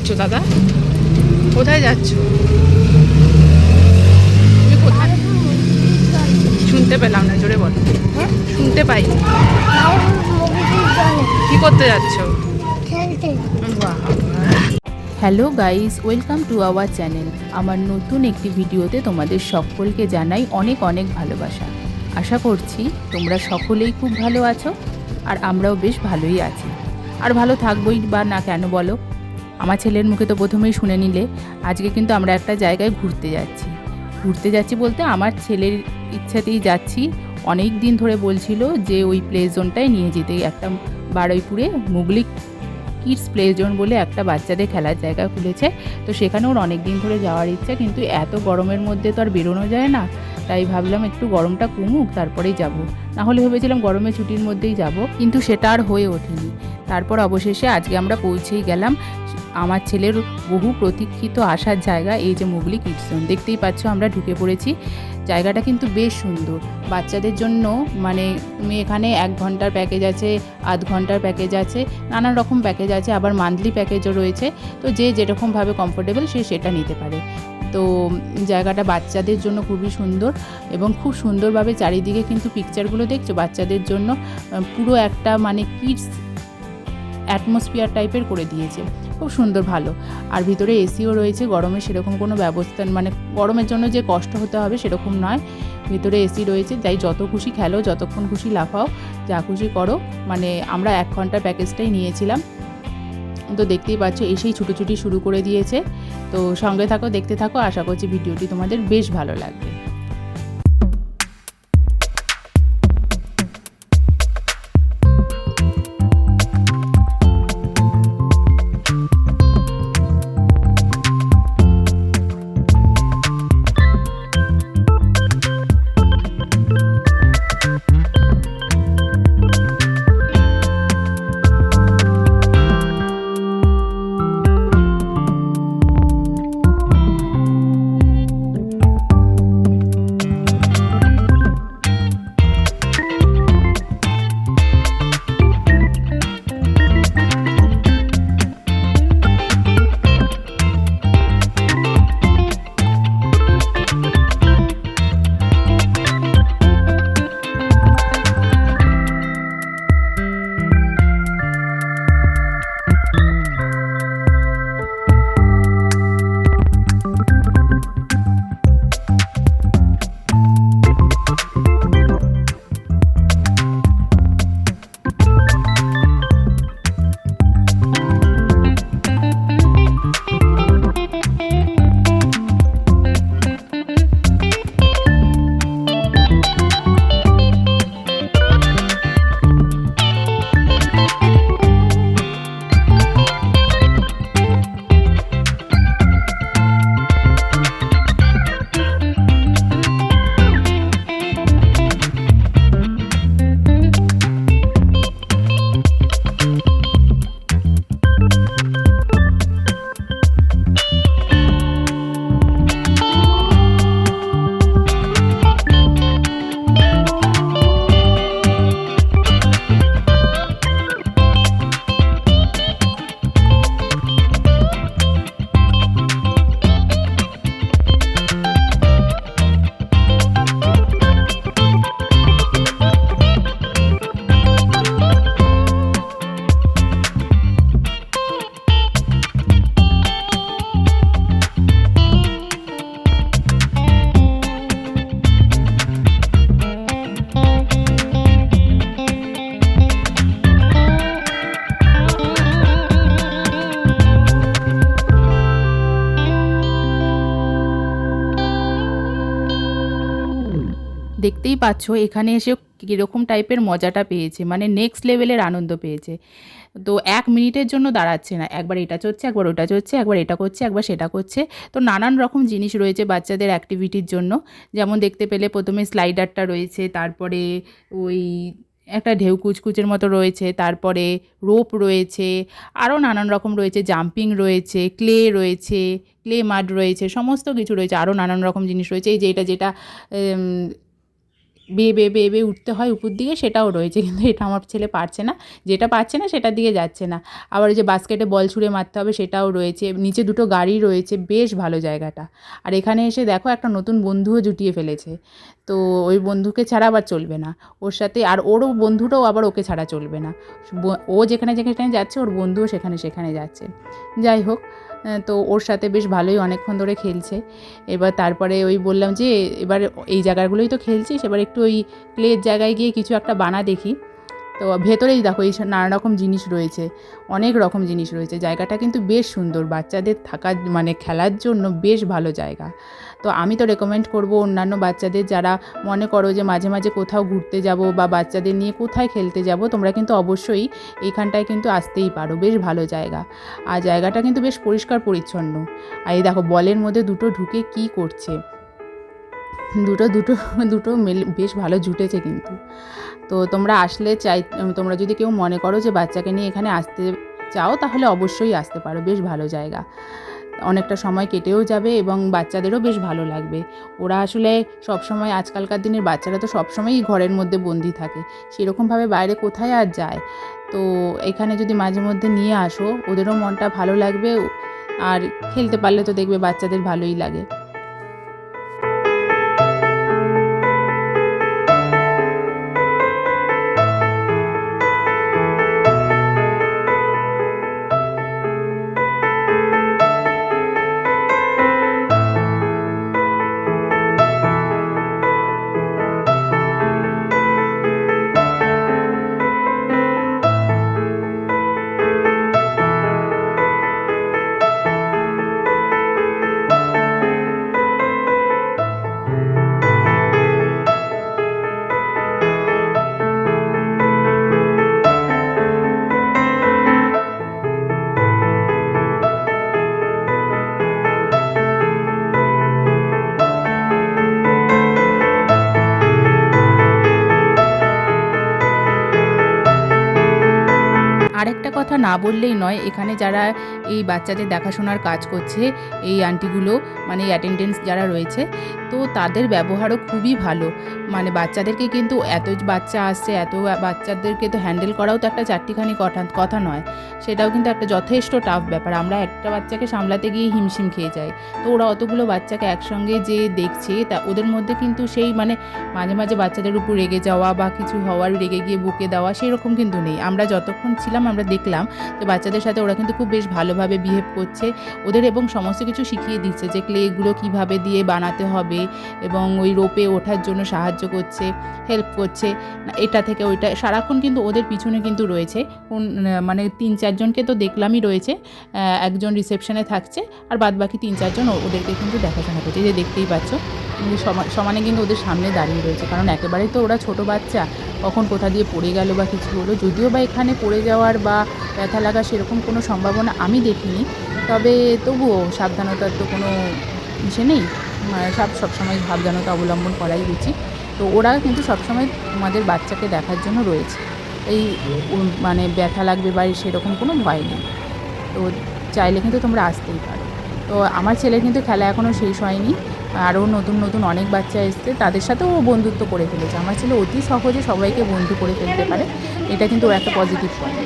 যাচ্ছ দাদা? কোথায় যাচ্ছ? তুমি কোথায়? শুনতে পেলাম না, জোরে বলো। শুনতে পাই। কি করতে যাচ্ছ? বাহ! Hello guys, welcome to our channel. আমার নতুন একটি ভিডিওতে তোমাদের সকলকে জানাই অনেক অনেক ভালোবাসা। আশা করছি তোমরা সকলেই খুব ভালো আছো, আর আমরাও বেশ ভালোই আছি। আর ভালো থাকবোই বা না কেন বলো? আমার ছেলের মুখে তো প্রথমেই শুনে নিলে। আজকে কিন্তু আমরা একটা জায়গায় ঘুরতে যাচ্ছি বলতে আমার ছেলের ইচ্ছাতেই যাচ্ছি। অনেক দিন ধরে বলছিল যে ওই প্লে জোনটায় নিয়ে যেতে, একটা বারুইপুরে মুগলি কিডস প্লে জোন বলে একটা বাচ্চাদের খেলার জায়গা খুলেছে। তো সেখানে ওর অনেক দিন ধরে যাওয়ার ইচ্ছা, কিন্তু এত গরমের মধ্যে তো আর বেরোনো যায় না। তাই ভাবলাম একটু গরমটা কমুক তারপরেই যাব। না হলে ভেবেছিলাম গরমে ছুটির মধ্যেই যাব, কিন্তু সেটা আর হয়ে ওঠেনি। তারপর অবশেষে আজকে আমরা পৌঁছেই গেলাম আমার ছেলের বহু প্রতীক্ষিত আসার জায়গা, এই যে মুগলি কিডস জোন। দেখতেই পাচ্ছ আমরা ঢুকে পড়েছি। জায়গাটা কিন্তু বেশ সুন্দর বাচ্চাদের জন্য। মানে তুমি এখানে 1 ঘন্টার প্যাকেজ আছে, আধ ঘন্টার প্যাকেজ আছে, নানান রকম প্যাকেজ আছে, আবার মান্থলি প্যাকেজও রয়েছে। তো যে যেরকমভাবে কমফোর্টেবল সে সেটা নিতে পারে। তো জায়গাটা বাচ্চাদের জন্য খুবই সুন্দর, এবং খুব সুন্দরভাবে চারিদিকে কিন্তু পিকচারগুলো দেখছো বাচ্চাদের জন্য পুরো একটা মানে কিডস অ্যাটমসফিয়ার টাইপের করে দিয়েছে। খুব সুন্দর, ভালো। আর ভিতরে এসিও রয়েছে। গরমের সেরকম কোনো ব্যবস্থা, মানে গরমের জন্য যে কষ্ট হতে হবে সেরকম নয়। ভিতরে এসি রয়েছে, তাই যত খুশি খেলো, যতক্ষণ খুশি লাফাও, যা খুশি করো। মানে আমরা 1 ঘন্টার প্যাকেজটাই নিয়েছিলাম। তো দেখতেই পাচ্ছ এসেই ছুটোছুটি শুরু করে দিয়েছে। তো সঙ্গে থাকো, দেখতে থাকো। আশা করছি ভিডিওটি তোমাদের বেশ ভালো লাগবে। দেখতেই পাচ্ছ এখানে এসে কীরকম টাইপের মজাটা পেয়েছে, মানে নেক্সট লেভেলের আনন্দ পেয়েছে। তো 1 মিনিটের জন্য দাঁড়াচ্ছে না, একবার এটা চড়ছে, একবার ওটা চড়ছে, একবার এটা করছে, একবার সেটা করছে। তো নানান রকম জিনিস রয়েছে বাচ্চাদের অ্যাক্টিভিটির জন্য। যেমন দেখতে পেলে প্রথমে স্লাইডারটা রয়েছে, তারপরে ওই একটা ঢেউ কুচকুচের মতো রয়েছে, তারপরে রোপ রয়েছে, আরও নানান রকম রয়েছে, জাম্পিং রয়েছে, ক্লে মাড রয়েছে, সমস্ত কিছু রয়েছে। আরও নানান রকম জিনিস রয়েছে। এই যে এটা যেটা বেয়ে বেয়ে বেয়ে বেয়ে উঠতে হয় উপর দিকে, সেটাও রয়েছে। কিন্তু এটা আমার ছেলে পারছে না, যেটা পারছে না সেটার দিকে যাচ্ছে না। আবার ওই যে বাস্কেটে বল ছুঁড়ে মারতে হবে, সেটাও রয়েছে। নিচে দুটো গাড়ি রয়েছে, বেশ ভালো জায়গাটা। আর এখানে এসে দেখো একটা নতুন বন্ধুও জুটিয়ে ফেলেছে। তো ওই বন্ধুকে ছাড়া আবার চলবে না, ওর সাথে আর ওরও বন্ধুটাও আবার ওকে ছাড়া চলবে না। ও যেখানে যেখানে যাচ্ছে ওর বন্ধুও সেখানে সেখানে যাচ্ছে। যাই হোক, তো ওর সাথে বেশ ভালোই অনেকক্ষণ ধরে খেলছে। এবার তারপরে ওই বললাম যে এবার এই জায়গাগুলোই তো খেলছিস, এবার একটু ওই ক্লের জায়গায় গিয়ে কিছু একটা বানা দেখি। তো ভেতরেই দেখো এই নানা রকম জিনিস রয়েছে, অনেক রকম জিনিস রয়েছে। জায়গাটা কিন্তু বেশ সুন্দর, বাচ্চাদের থাকার মানে খেলার জন্য বেশ ভালো জায়গা। তো আমি তো রেকমেন্ড করব অন্যান্য বাচ্চাদের, যারা মনে করো যে মাঝে মাঝে কোথাও ঘুরতে যাব বা বাচ্চাদের নিয়ে কোথায় খেলতে যাব, তোমরা কিন্তু অবশ্যই এইখানটায় কিন্তু আসতেই পারো, বেশ ভালো জায়গা। আর জায়গাটা কিন্তু বেশ পরিষ্কার পরিচ্ছন্ন। আর এই দেখো বলের মধ্যে দুটো ঢুকে কি করছে, দুটো দুটো দুটো বেশ ভালো জুটেছে কিন্তু। তো তোমরা আসলে তোমরা যদি কেউ মনে করো যে বাচ্চাকে নিয়ে এখানে আসতে চাও, তাহলে অবশ্যই আসতে পারো, বেশ ভালো জায়গা। অনেকটা সময় কেটেও যাবে এবং বাচ্চাদেরও বেশ ভালো লাগবে। ওরা আসলে সবসময়, আজকালকার দিনের বাচ্চারা তো সবসময়ই ঘরের মধ্যে বন্দি থাকে, সেরকমভাবে বাইরে কোথায় আর যায়। তো এখানে যদি মাঝে মধ্যে নিয়ে আসো, ওদেরও মনটা ভালো লাগবে, আর খেলতে পারলে তো দেখবে বাচ্চাদের ভালোই লাগে। আরেকটা কথা না বললেই নয়, এখানে যারা এই বাচ্চাদের দেখাশোনার কাজ করছে, এই আন্টিগুলো মানে এই অ্যাটেন্ডেন্স যারা রয়েছে, তো তাদের ব্যবহারও খুবই ভালো। মানে বাচ্চাদেরকে কিন্তু এত বাচ্চা আসছে, এত বাচ্চাদেরকে তো হ্যান্ডেল করাও তো একটা চারটিখানি কথা নয়, সেটাও কিন্তু একটা যথেষ্ট টাফ ব্যাপার। আমরা একটা বাচ্চাকে সামলাতে গিয়ে হিমশিম খেয়ে যাই, তো ওরা অতগুলো বাচ্চাকে একসঙ্গে যে দেখছে, তা ওদের মধ্যে কিন্তু সেই মানে মাঝে মাঝে বাচ্চাদের উপর রেগে যাওয়া বা কিছু হওয়ার, রেগে গিয়ে বকে দেওয়া, সেরকম কিন্তু নেই। আমরা যতক্ষণ ছিলাম আমরা দেখলাম যে বাচ্চাদের সাথে ওরা কিন্তু খুব বেশ ভালোভাবে বিহেভ করছে ওদের, এবং সমস্ত কিছু শিখিয়ে দিচ্ছে যে ক্লেগুলো কীভাবে দিয়ে বানাতে হবে, এবং ওই রোপে ওঠার জন্য সাহায্য করছে, হেল্প করছে, এটা থেকে ওইটা। সারাক্ষণ কিন্তু ওদের পিছনে কিন্তু রয়েছে মানে 3-4 জনকে তো দেখলামই রয়েছে, একজন রিসেপশনে থাকছে, আর বাদ বাকি 3-4 জন ওদেরকে কিন্তু দেখাশোনা করছে, যে দেখতেই পাচ্ছ সমানে কিন্তু ওদের সামনে দাঁড়িয়ে রয়েছে। কারণ একেবারেই তো ওরা ছোট বাচ্চা, কখন কোথা দিয়ে পড়ে গেল বা কিছু হলো, যদিও বা এখানে পড়ে যাওয়ার বা ব্যথা লাগার সেরকম কোনো সম্ভাবনা আমি দেখিনি, তবে তবুও সাবধানতার তো কোনো ইসে নেই, সবসময় সাবধানতা অবলম্বন করাই উচিত। তো ওরা কিন্তু সবসময় তোমাদের বাচ্চাকে দেখার জন্য রয়েছে, এই মানে ব্যথা লাগবে বা সেরকম কোনো ভয় নেই। তো চাইলে কিন্তু তোমরা আসতেই পারো। তো আমার ছেলের কিন্তু খেলা এখনও শেষ হয়নি, আরও নতুন নতুন অনেক বাচ্চা এসছে, তাদের সাথেও ও বন্ধুত্ব করে ফেলেছে। আমার ছেলে অতি সহজে সবাইকে বন্ধু করে ফেলতে পারে, এটা কিন্তু ওর একটা পজিটিভ পয়েন্ট।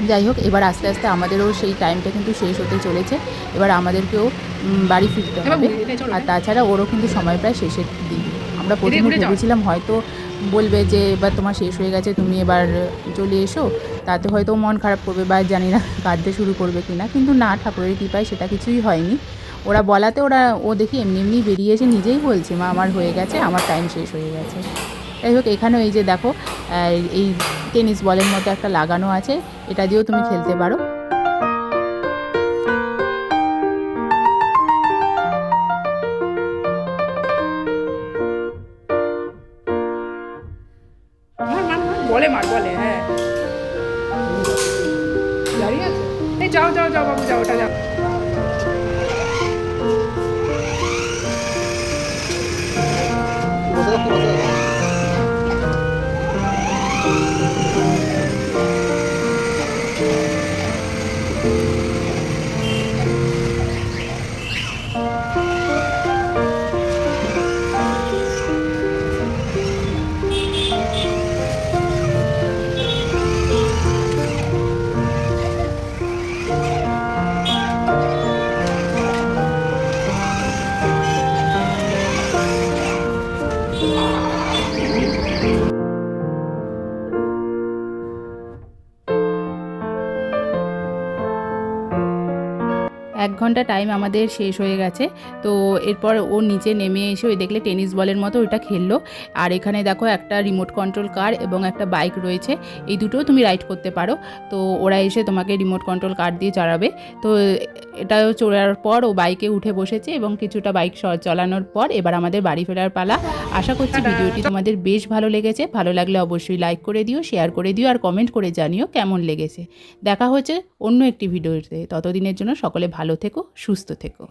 যাই হোক, এবার আস্তে আস্তে আমাদেরও সেই টাইমটা কিন্তু শেষ হতে চলেছে, এবার আমাদেরকেও বাড়ি ফিরতে হবে। আর তাছাড়া ওরও কিন্তু সময় প্রায় শেষের দিক। আমরা প্রথমে ভেবেছিলাম হয়তো বলবে যে এবার তোমার শেষ হয়ে গেছে, তুমি এবার চলে এসো, তাতে হয়তো মন খারাপ করবে বা জানি না কাঁদতে শুরু করবে কি না, কিন্তু না, ঠাকুরের কৃপায় সেটা কিছুই হয়নি। ওরা বলাতে ও দেখি এমনি এমনি বেরিয়ে এসে নিজেই বলছে, মা আমার হয়ে গেছে, আমার টাইম শেষ হয়ে গেছে। যাই হোক, এখানেও এই যে দেখো এই টেনিস বলের মতো একটা লাগানো আছে, এটা দিয়েও তুমি খেলতে পারো। বলে মার বলে, হ্যাঁ দাঁড়িয়ে আছে, এই যাও যাও যাও বাবু যাও, ওটা যাও। ঘন্টা টাইম আমাদের শেষ হয়ে গেছে। তো এরপর ও নিচে নেমে এসে ওই দেখলে টেনিস বলের মতো ওইটা খেললো। আর এখানে দেখো একটা রিমোট কন্ট্রোল কার এবং একটা বাইক রয়েছে, এই দুটোও তুমি রাইড করতে পারো। তো ওরা এসে তোমাকে রিমোট কন্ট্রোল কার দিয়ে চালাবে। তো এটাও চড়ার পর ও বাইকে উঠে বসেছে এবং কিছুটা বাইক চালানোর পর এবার আমাদের বাড়ি ফেরার পালা। আশা করছি ভিডিওটি তোমাদের বেশ ভালো লেগেছে। ভালো লাগলে অবশ্যই লাইক করে দিও, শেয়ার করে দিও আর কমেন্ট করে জানিও কেমন লেগেছে। দেখা হচ্ছে অন্য একটি ভিডিওতে। ততদিনের জন্য সকলে ভালো থেকো, সুস্থ থেকো।